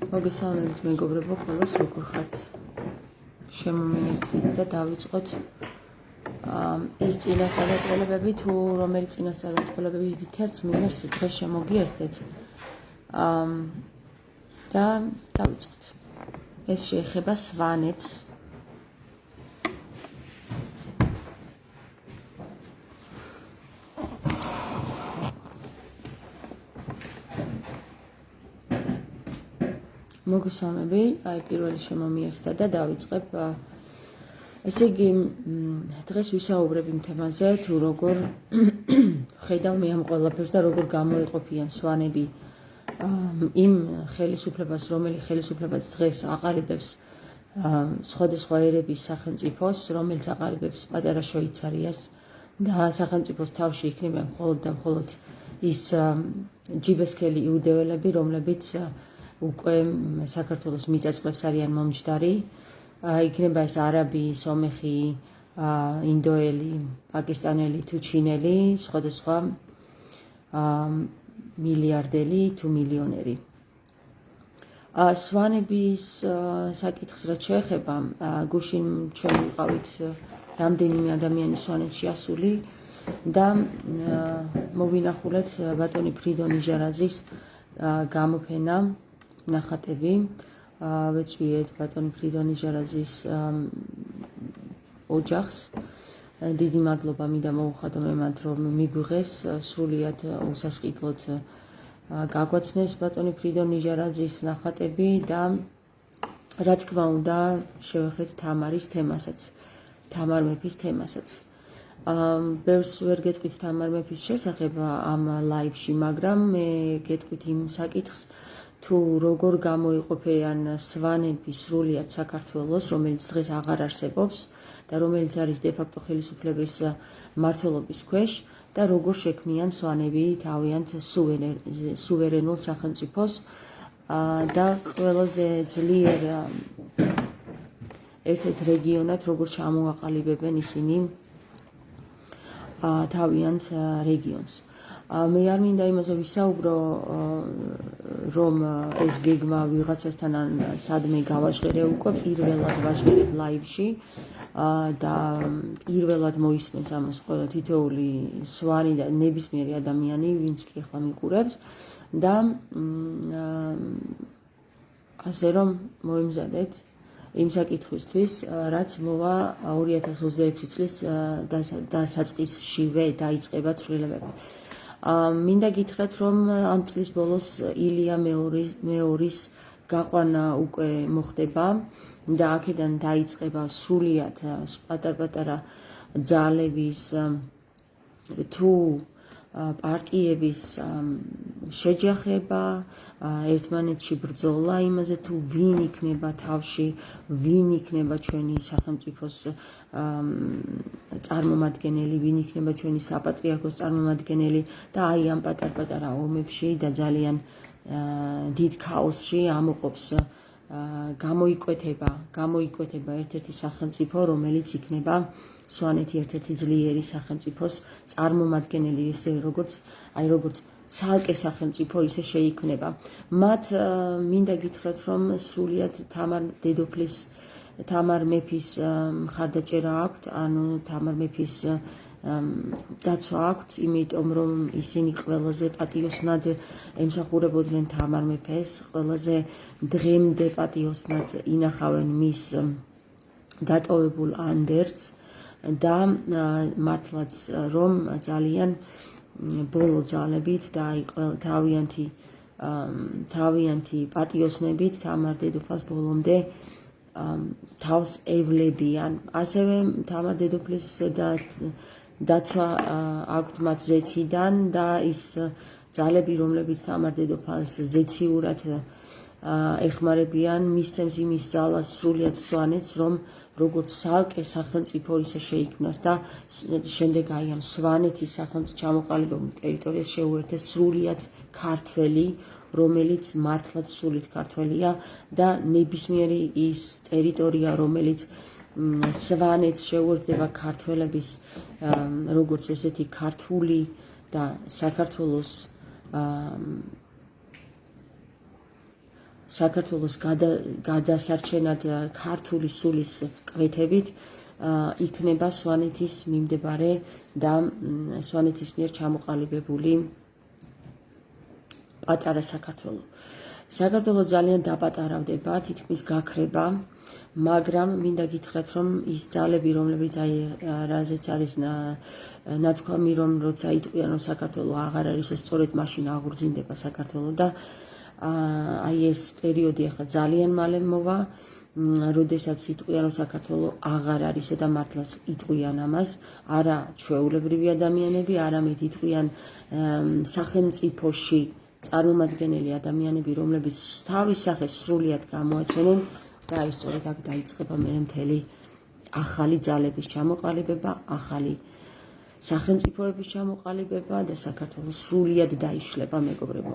მოგესალმებით მეგობრებო, ყველას როგორ ხართ? შემომინეთ და დავიწყოთ ის წინასწარმეტყველებები თუ რომელი წინასწარმეტყველებებითაც მინდა დღეს შემოგიერთეთ და დავიწყოთ. ეს შეეხება სვანებს. მოგესალმები, პირველი შემომიერთდა და დავიწყებ. ესე იგი, დღეს ვისაუბრებ იმ თემაზე, თუ როგორ ხედავ მე ამ ყველაფერს და როგორ გამოიყოფიან სვანები იმ ხელისუფლებას, რომელი ხელისუფლებაც დღეს აყალიბებს სხვადასხვა ერების სახელმწიფოს, რომელიც აყალიბებს პატარა შვეიცარიას და სახელმწიფოს თავში იქნება მხოლოდ და მხოლოდ ის ჯიბესქელი იუდეველები, რომლებიც უკვე საქართველოს მიწაწყლებს არიან მომჯდარი, იქნება ეს არაბი, სომეხი, ინდოელი, პაკისტანელი თუ ჩინელი, სხვადასხვა მილიარდელი თუ მილიონერი. სვანების საკითხს რაც შეეხება, გუშინ ჩვენ ვიყავით რამდენიმე ადამიანი სვანეთში ასული და მოვინახულეთ ბატონი ფრიდონ იჟარაძის გამოფენა ნახატები. ვეწვიეთ ბატონი ფრიდონ იჟარაძის ოჯახს. დიდი მადლობა მინდა მოუხადო მემად, რომ მიგვიღეს სრულიად უსასყიდლოდ გაგვაცნეს ბატონი ფრიდონ იჟარაძის ნახატები და რა თქმა უნდა შევეხეთ თამარის თემასაც, თამარ მეფის თემასაც. ბევრს ვერ გეტყვით თამარ მეფის შესახებ ამ ლაივში, მაგრამ მე გეტყვით იმ საკითხს, თუ როგორ გამოიყოფიან სვანები სრულიად საქართველოს, რომელიც დღეს აღარ არსებობს და რომელიც არის დე-ფაქტო ხელისუფლების მმართველობის ქვეშ და როგორ შექმნიან სვანები თავიანთ სუვერენულ სახელმწიფოს და ყველაზე ძლიერ ერთ-ერთ რეგიონად როგორ ჩამოაყალიბებენ ისინი თავიანთ რეგიონს. მე არ მინდა იმაზე ვისაუბრო, რომ ეს გეგმა ვიღაცასთან სადმე გავაჟღერე უკვე, პირველად ვაჟღერებ ლაივში და პირველად მოისმენს ამას ყველა თითოეული სვანი და ნებისმიერი ადამიანი, ვინც კი ახლა მიყურებს და ასე რომ მოიმზადეთ იმ საკითხვისთვის, რაც მოვა 2026 წლის დასაწყისშივე დაიწყება ცვლილებები. მინდა გითხრათ, რომ ამ წლის ბოლოს ილია მეორის გაყვანა უკვე მოხდება და აქედან დაიწყება სრულიად პატარ-პატარა ძალების თუ პარტიების შეჯახება, ერთმანეთში ბრძოლა იმაზე, თუ ვინ იქნება თავში, ვინ იქნება ჩვენი სახელმწიფოს წარმომადგენელი, ვინ იქნება ჩვენი საპატრიარქოს წარმომადგენელი და აი ამ პატარ-პატარა ომებში და ძალიან დიდ ქაოსში ამოყოფს გამოიკვეთება ერთ-ერთი სახელმწიფო, რომელიც იქნება სვანეთი ერთ-ერთი ძლიერი სახელმწიფოს წარმომადგენელი, ისე როგორც ცალკე სახელმწიფო ისე შეიქმნება. მათ მინდა გითხრათ, რომ სრულიად თამარ მეფის მხარდაჭერა აქვთ, ანუ თამარ მეფის დაცვა აქვთ, იმიტომ რომ ისინი ყველაზე პატიოსნად ემსახურებოდნენ თამარ მეფეს, ყველაზე დღემდე პატიოსნად ინახავენ მის დატოვებულ ანდერძს და მართლაც რომ ძალიან ბოლო ძალებით და თავიანთი პატიოსნებით თამარ დედოფალს ბოლომდე თავს ევლებიან. ასევე თამარ დედოფლის დაცვა აქვთ მათ ზეციდან და ის ძალები, რომლებიც თამარ დედოფალს ზეციურად ეხმარებიან, მისცემს იმის ძალას სრულიად სვანეთს, რომ როგორც ცალკე სახელმწიფო ისე შეიქმნას და შემდეგ აი ამ სვანეთის სახელმწიფო ჩამოყალიბებულ ტერიტორიას შეუერთეს სრულიად ქართველი, რომელიც მართლაც სულით ქართველია და ნებისმიერი ის ტერიტორია, რომელიც სვანეთს შეუერთდება ქართველების როგორც ესეთი ქართული და საქართველოს საქართველოს გადასარჩენად ქართული სულის კვეთებით იქნება სვანეთის მიმდებარე და სვანეთის მიერ ჩამოყალიბებული პატარა საქართველო. საქართველო ძალიან დაპატარავდება, თითქმის გაქრება, მაგრამ მინდა გითხრათ, რომ ის ძალები, რომლებიც რაზეც არის ნათქვამი, რომ როცა იტყვიან, რომ საქართველო აღარ არის, სწორედ მაშინ აღურძინდება საქართველო და ეს პერიოდი ახლა ძალიან მალე მოვა, როდესაც იტყვიან, რომ საქართველო აღარ არისო და მართლაც იტყვიან ამას, არა ჩვეულებრივი ადამიანები, არამედ იტყვიან სახელმწიფოში წარმომადგენელი ადამიანები, რომლებიც თავის სახეს სრულიად გამოაჩენენ და აი სწორედ აქ დაიწყება მერე მთელი ახალი ძალების ჩამოყალიბება, ახალი სახელმწიფოების ჩამოყალიბება და საქართველო სრულიად დაიშლება, მეგობრებო.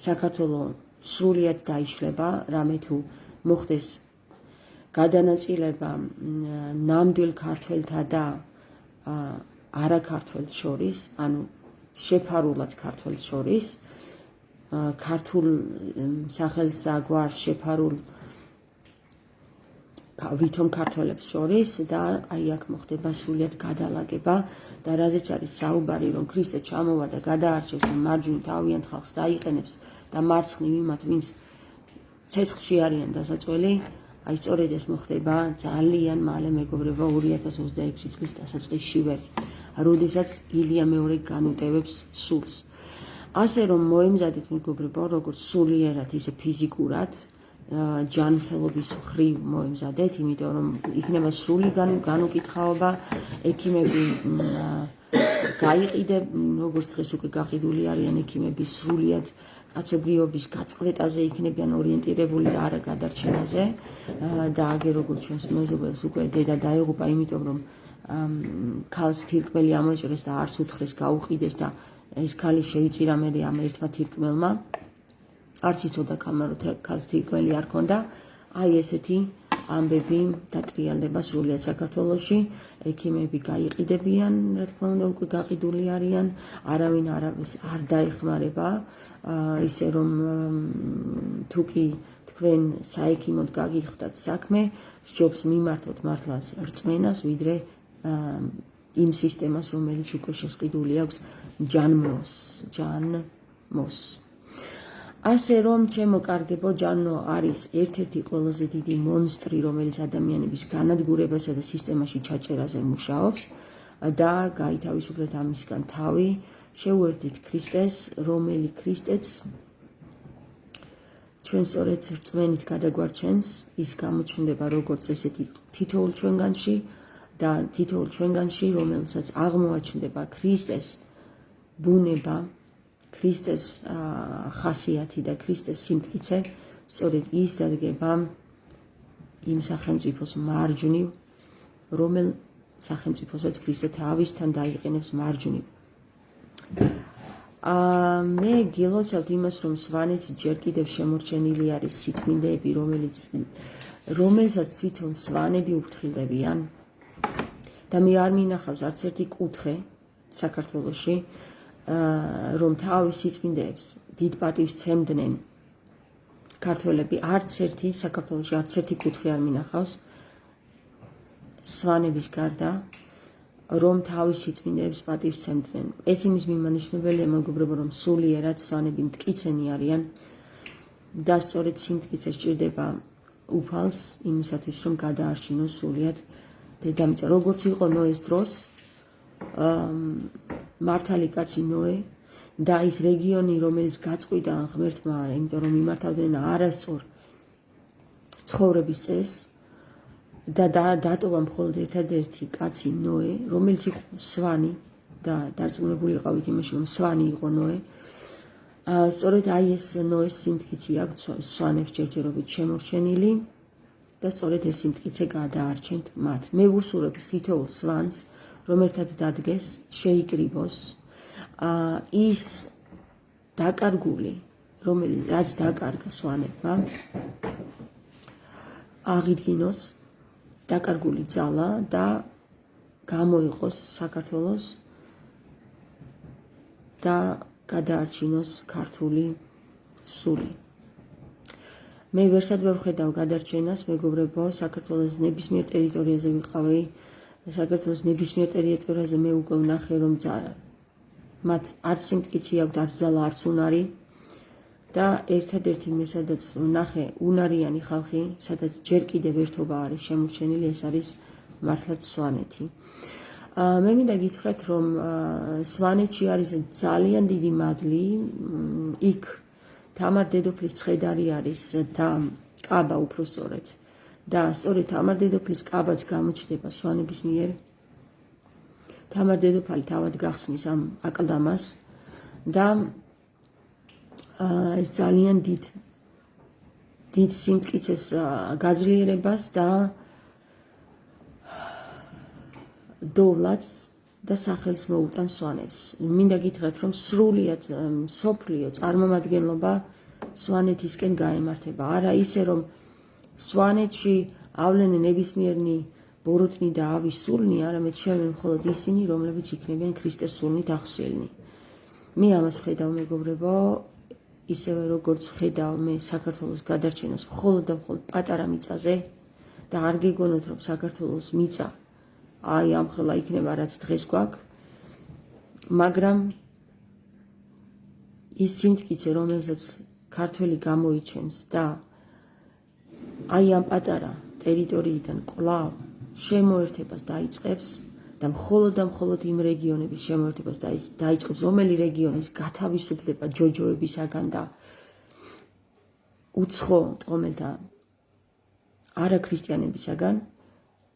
საქართველო სრულიად დაიშლება, რამე თუ მოხდეს გადანაწილება ნამდვილ ქართველთა და არაქართველთ შორის, ანუ შეფარულად ქართველთ შორის, ქართულ სახელს და გვარს შეფარულ ვითომ ქართველებს შორის და აი აქ მოხდება სრულიად გადალაგება და რაზეც არის საუბარი, რომ ქრისტე ჩამოვა და გადაარჩევს მარჯვნივ თავიანთ ხალხს დაიყენებს და მარცხნივ იმათ, ვინც ცეცხლში არიან დასაწველი, აი სწორედ ეს მოხდება ძალიან მალე, მეგობრებო, 2026 წლის დასაწყისშივე, როდესაც ილია მეორე განუტევებს სულს. ასე რომ მოემზადეთ, მეგობრებო, როგორც სულიერად, ისე ფიზიკურად, ჯანმრთელობის მხრივ მოემზადეთ, იმიტომ რომ იქნება სრული განუკითხაობა, ექიმები გაიყიდე, როგორც დღეს უკვე გაყიდული არიან ექიმები სრულიად კაცობრიობის გაწყვეტაზე იქნებიან ორიენტირებული და არა გადარჩენაზე და აგერ როგორც ჩვენს მეზობელს უკვე დედა დაეღუპა, იმიტომ რომ ქალს თირკმელი ამოჭრეს და არც უთხრეს გაუყიდეს და ეს ქალი შეიწირა მერე ამ ერთმა თირკმელმა, არც იცოდა ქალმა, რომ ქალს თირკმელი არ ქონდა, აი ესეთი ამბები დატრიალდება სრულიად საქართველოში, ექიმები გაიყიდებიან, რა თქმა უნდა, უკვე გაყიდული არიან, არავინ არ დაეხმარება, ისე რომ თუ კი თქვენ საექიმოდ გაგიხდათ საქმე, სჯობს მიმართოთ მართლაც რწმენას, ვიდრე იმ სისტემას, რომელიც უკვე შესყიდული აქვს ჯანმოს. ასე რომ, ჩემო კარგებო, ჯანმო არის ერთ-ერთი ყველაზე დიდი მონსტრი, რომელიც ადამიანების განადგურებასა და სისტემაში ჩაჭერაზე მუშაობს და გაითავისუფლეთ ამისგან თავი, შევუერთდით ქრისტეს, რომელი ქრისტეც ჩვენ სწორედ რწმენით გადაგვარჩენს, ის გამოჩნდება როგორც ესეთი თითოეულ ჩვენგანში და თითოეულ ჩვენგანში, რომელსაც აღმოაჩნდება ქრისტეს ბუნება, ქრისტეს ხასიათი და ქრისტეს სიმტკიცე, სწორედ ის დადგება იმ სახელმწიფოს მარჯვნივ, რომელ სახელმწიფოსაც ქრისტე თავისთან დაიყენებს მარჯვნივ. მე გილოცავთ იმას, რომ სვანეთი ჯერ კიდევ შემორჩენილი არის სიწმინდეები, რომელსაც თვითონ სვანები უფრთხილდებიან და მე არ მინახავს არც ერთი კუთხე საქართველოში, რომ თავის სიწმინდეებს დიდ პატივს სცემდნენ ქართველები, არც ერთი საქართველოში არც ერთი კუთხე არ მინახავს სვანების გარდა, რომ თავის სიწმინდეებს პატივს სცემდნენ. ეს იმის მიმანიშნებელია, მეგობრებო, რომ სულიერად სვანები მტკიცენი არიან და სწორედ სიმტკიცე სჭირდება უფალს იმისათვის, რომ გადაარჩინოს სრულიად დედამიწა. როგორც იყო ნოეს დროს, მართალი კაცი ნოე და ის რეგიონი, რომელიც გაწყვიტა ღმერთმა, იმიტომ რომ იმართავდნენ არასწორ ცხოვრების წესს და დატოვა მხოლოდ ერთადერთი კაცი ნოე, რომელიც იყო სვანი და დარწმუნებული იყავით იმაში, რომ სვანი იყო ნოე. სწორედ აი ეს ნოეს სიმტკიცე აქვს სვანებს ჯერჯერობით შემორჩენილი და სწორედ ეს სიმტკიცე გადაარჩენთ მათ. მე ვუსურებ თითოეულ სვანს, რომ ერთად დადგეს, შეიკრიბოს ის დაკარგული, რაც დაკარგა სვანებმა, აღიდგინოს დაკარგული ძალა და გამოიყოს საქართველოს და გადაარჩინოს ქართული სული. მე ვერსად ვერ ვხედავ გადარჩენას, მეგობრებო, საქართველოს ნებისმიერ ტერიტორიაზე ვიყავი, საქართველოს ნებისმიერ ტერიტორიაზე მე უკვე ვნახე, რომ მათ არც სიმტკიცე აქვთ, არც ძალა, არც უნარი და ერთადერთი მე სადაც ვნახე უნარიანი ხალხი, სადაც ჯერ კიდევ ერთობა არის შემორჩენილი, ეს არის მართლაც სვანეთი. მე მინდა გითხრათ, რომ სვანეთში არის ძალიან დიდი მადლი, იქ თამარ დედოფლის ცხედარი არის და კაბა უпроსწორად და სწორედ თამარ დედოფლის კაბაც გამოჩნდება სვანების მიერ. თამარ დედოფალი თავად გახსნის ამ აკლდამას და ეს ძალიან დიდ სიმტკიცეს გაძლიერებას და დოვლათს და სახელს მოუტანს სვანებს. მინდა გითხრათ, რომ სრულიად მსოფლიო წარმომადგენლობა სვანეთისკენ გაემართება. არა ისე, რომ სვანეთში ავლენენ ნებისმიერნი ბოროტნი და ავის სულნი, არამედ შევენ მხოლოდ ისინი, რომლებიც იქნებიან ქრისტეს სულნით ახსნილნი. მე ამას ვხედავ, მეგობრებო, ისევე როგორც ვხედავ მე საქართველოს გადარჩენას მხოლოდ და მხოლოდ პატარა მიწაზე და არ გეგონოთ, რომ საქართველოს მიწა აი ამხელა იქნება, რაც დღეს გვაქვს, მაგრამ ის სიმტკიცე, რომელსაც ქართველი გამოიჩენს და აი ამ პატარა ტერიტორიიდან კვლავ შემოერთებას დაიწყებს და მხოლოდ იმ რეგიონების შემოერთებას დაიწყებს, რომელი რეგიონის გათავისუფლება ჯოჯოებისაგან და უცხო ტომელთა არაქრისტიანებისაგან,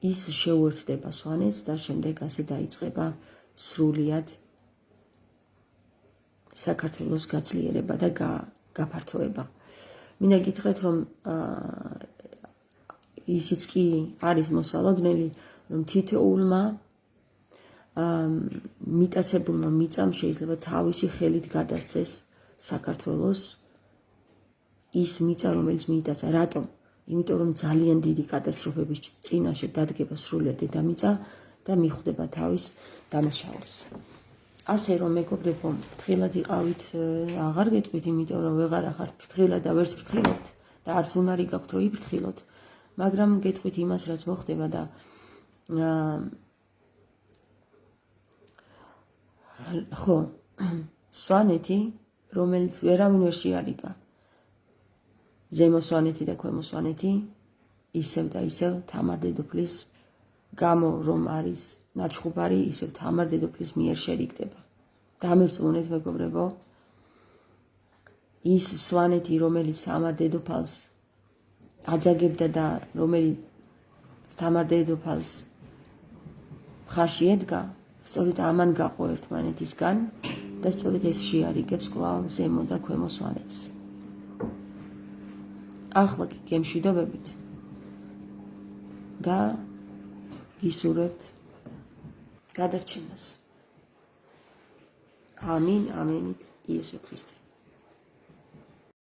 ის შეუერთდება სვანეთს და შემდეგ ასე დაიწყება სრულიად საქართველოს გაძლიერება და გაფართოება. მინდა გითხრათ, რომ ისიც კი არის მოსალოდნელი, რომ თითოეულმა მიტაცებულმა მიწამ შეიძლება თავისი ხელით გადასცეს საქართველოს ის მიწა, რომელიც მიიტაცა. რატომ? იმიტომ რომ ძალიან დიდი კატასტროფების წინაშე დადგება სრულიად დედამიწა და მიხვდება თავის დამაშავალს. ასე რომ მეგობრებო, ფრთხილად იყავით, აღარ გეტყვით, იმიტომ რომ ვეღარ ახართ ფრთხილად და ვერც ფრთხილობთ და არც უნარი გაქვთ, რომ იფრთხილოთ, მაგრამ გეტყვით იმას, რაც მოხდება და ხო, სვანეთი, რომელიც ვერავინ ვერ შეარიგა, ზემო სვანეთი და ქვემო სვანეთი, ისევ და ისევ თამარ დედოფლის გამო რომ არის ნაჩხუბარი, ისევ თამარ დედოფლის მიერ შერიგდება. დამირწმუნეთ, მეგობრებო, ის სვანეთი, რომელიც თამარ დედოფალს აძაგებდა და რომელიც თამარ დედოფალს მხარში ედგა, სწორედ ამან გაყო ერთმანეთისგან და სწორედ ეს შეარიგებს კვლავ ზემო და ქვემო სვანეთს. ახლა კი გემშვიდობებით და გისურვებთ გადარჩენას. ამინ, ამენით, იესო ქრისტე.